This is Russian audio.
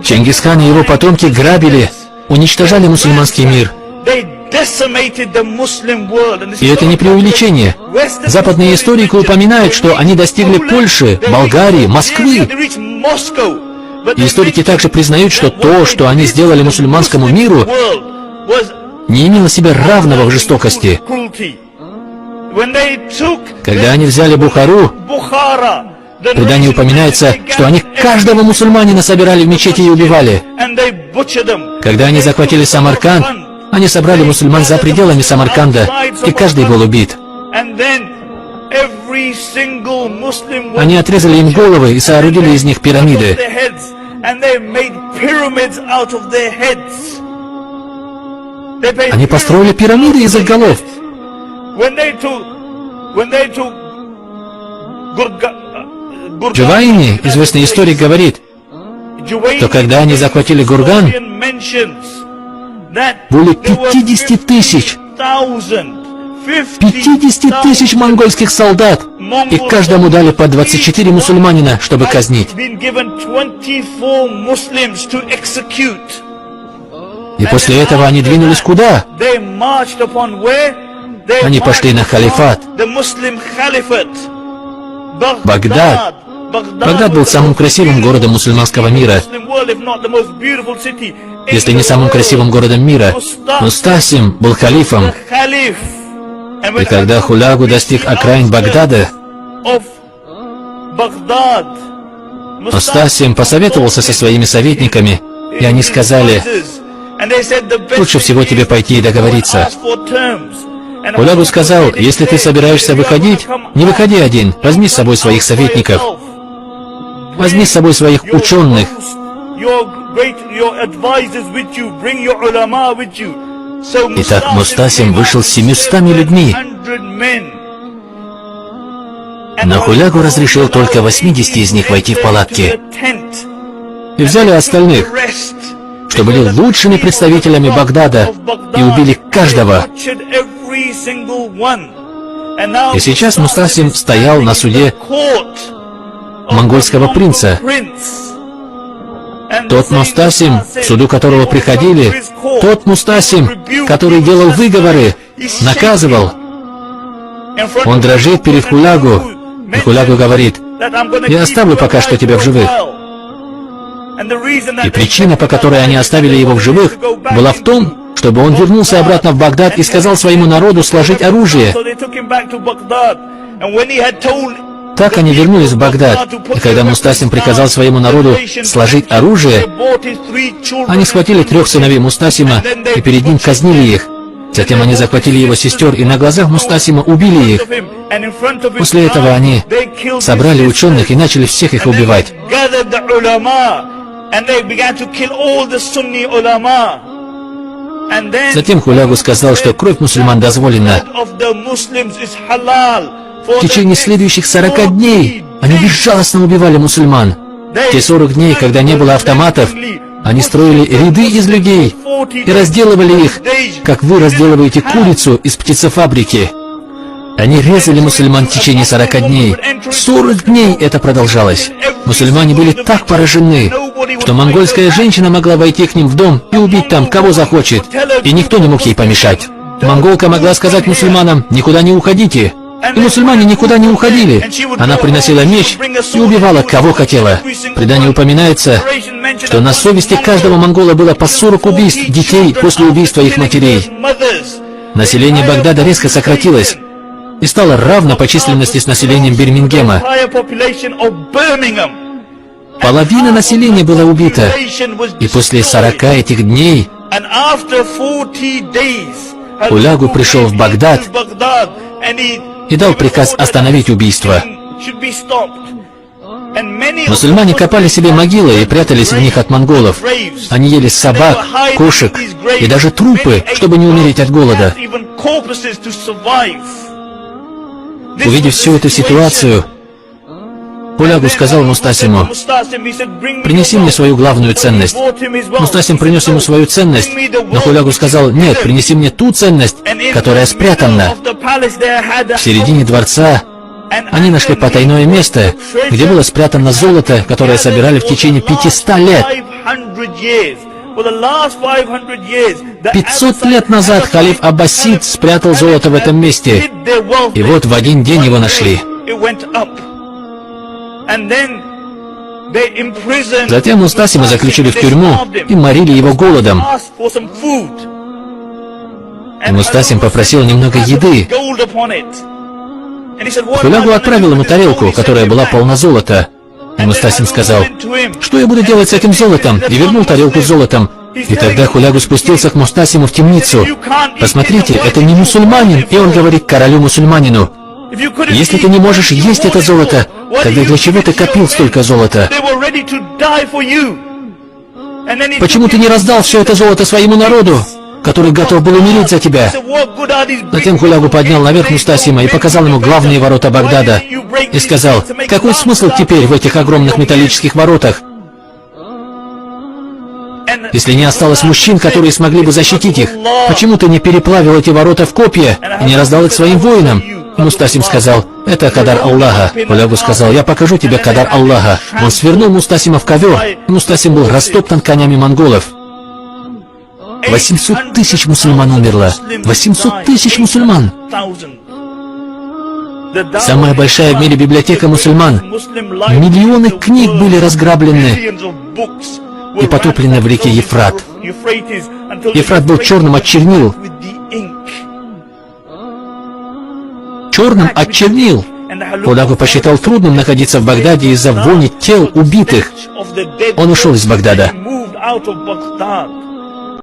Чингисхан и его потомки грабили, уничтожали мусульманский мир. И это не преувеличение. Западные историки упоминают, что они достигли Польши, Болгарии, Москвы. И историки также признают, что то, что они сделали мусульманскому миру, не имело себе равного в жестокости. Когда они взяли Бухару, в предании упоминается, что они каждого мусульманина собирали в мечети и убивали. Когда они захватили Самарканд, они собрали мусульман за пределами Самарканда, и каждый был убит. Они отрезали им головы и соорудили из них пирамиды. Они построили пирамиды из их голов. Джувайни, известный историк, говорит, что когда они захватили Гурган, более 50 тысяч 50 тысяч монгольских солдат, и каждому дали по 24 мусульманина, чтобы казнить. И после этого они двинулись куда? Они пошли на халифат. Багдад. Багдад был самым красивым городом мусульманского мира. Если не самым красивым городом мира, Мустасим был халифом. И когда Хулягу достиг окраин Багдада, Мустасим посоветовался со своими советниками, и они сказали: лучше всего тебе пойти и договориться. Хулягу сказал: если ты собираешься выходить, не выходи один, возьми с собой своих советников, возьми с собой своих ученых. Итак, Мустасим вышел с 700 людьми, но Хулягу разрешил только 80 из них войти в палатки. И взяли остальных, что были лучшими представителями Багдада, и убили каждого. И сейчас Мустасим стоял на суде монгольского принца. Тот Мустасим, к суду которого приходили, тот Мустасим, который делал выговоры, наказывал. Он дрожит перед Хулягу, и Хулягу говорит: я оставлю пока что тебя в живых. И причина, по которой они оставили его в живых, была в том, чтобы он вернулся обратно в Багдад и сказал своему народу сложить оружие. Так они вернулись в Багдад, и когда Мустасим приказал своему народу сложить оружие, они схватили 3 сыновей Мустасима и перед ним казнили их. Затем они захватили его сестер и на глазах Мустасима убили их. После этого они собрали ученых и начали всех их убивать. Затем Хулягу сказал, что кровь мусульман дозволена. В течение следующих 40 дней они безжалостно убивали мусульман. В те 40 дней, когда не было автоматов, они строили ряды из людей и разделывали их, как вы разделываете курицу из птицефабрики. Они резали мусульман в течение 40 дней. 40 дней это продолжалось. Мусульмане были так поражены, что монгольская женщина могла войти к ним в дом и убить там, кого захочет, и никто не мог ей помешать. Монголка могла сказать мусульманам: никуда не уходите. И мусульмане никуда не уходили. Она приносила меч и убивала, кого хотела. В предании упоминается, что на совести каждого монгола было по 40 убийств детей после убийства их матерей. Население Багдада резко сократилось и стало равно по численности с населением Бирмингема. Половина населения была убита. И после 40 этих дней Хулягу пришел в Багдад и дал приказ остановить убийство. Мусульмане копали себе могилы и прятались в них от монголов. Они ели собак, кошек и даже трупы, чтобы не умереть от голода. Увидев всю эту ситуацию, Хулягу сказал Мустасиму: принеси мне свою главную ценность. Мустасим принес ему свою ценность, но Хулягу сказал: нет, принеси мне ту ценность, которая спрятана. В середине дворца они нашли потайное место, где было спрятано золото, которое собирали в течение 500 лет. 500 лет назад халиф Аббасид спрятал золото в этом месте, и вот в один день его нашли. Затем Мустасима заключили в тюрьму и морили его голодом. И Мустасим попросил немного еды. Хулягу отправил ему тарелку, которая была полна золота. И Мустасим сказал: «Что я буду делать с этим золотом?» И вернул тарелку с золотом. И тогда Хулягу спустился к Мустасиму в темницу. «Посмотрите, это не мусульманин!» И он говорит королю-мусульманину: «Если ты не можешь есть это золото, тогда для чего ты копил столько золота? Почему ты не раздал все это золото своему народу, который готов был умереть за тебя?» Затем Хулягу поднял наверх Мустасима и показал ему главные ворота Багдада. И сказал: «Какой смысл теперь в этих огромных металлических воротах, если не осталось мужчин, которые смогли бы защитить их? Почему ты не переплавил эти ворота в копья и не раздал их своим воинам?» И Мустасим сказал: «Это кадар Аллаха». Хулягу сказал: «Я покажу тебе кадар Аллаха». Он свернул Мустасима в ковер, и Мустасим был растоптан конями монголов. 800 тысяч мусульман умерло. 800 тысяч мусульман. Самая большая в мире библиотека мусульман. Миллионы книг были разграблены и потоплены в реке Ефрат. Ефрат был черным от чернил. Черным от чернил. Хулягу посчитал трудным находиться в Багдаде из-за вони тел убитых. Он ушел из Багдада.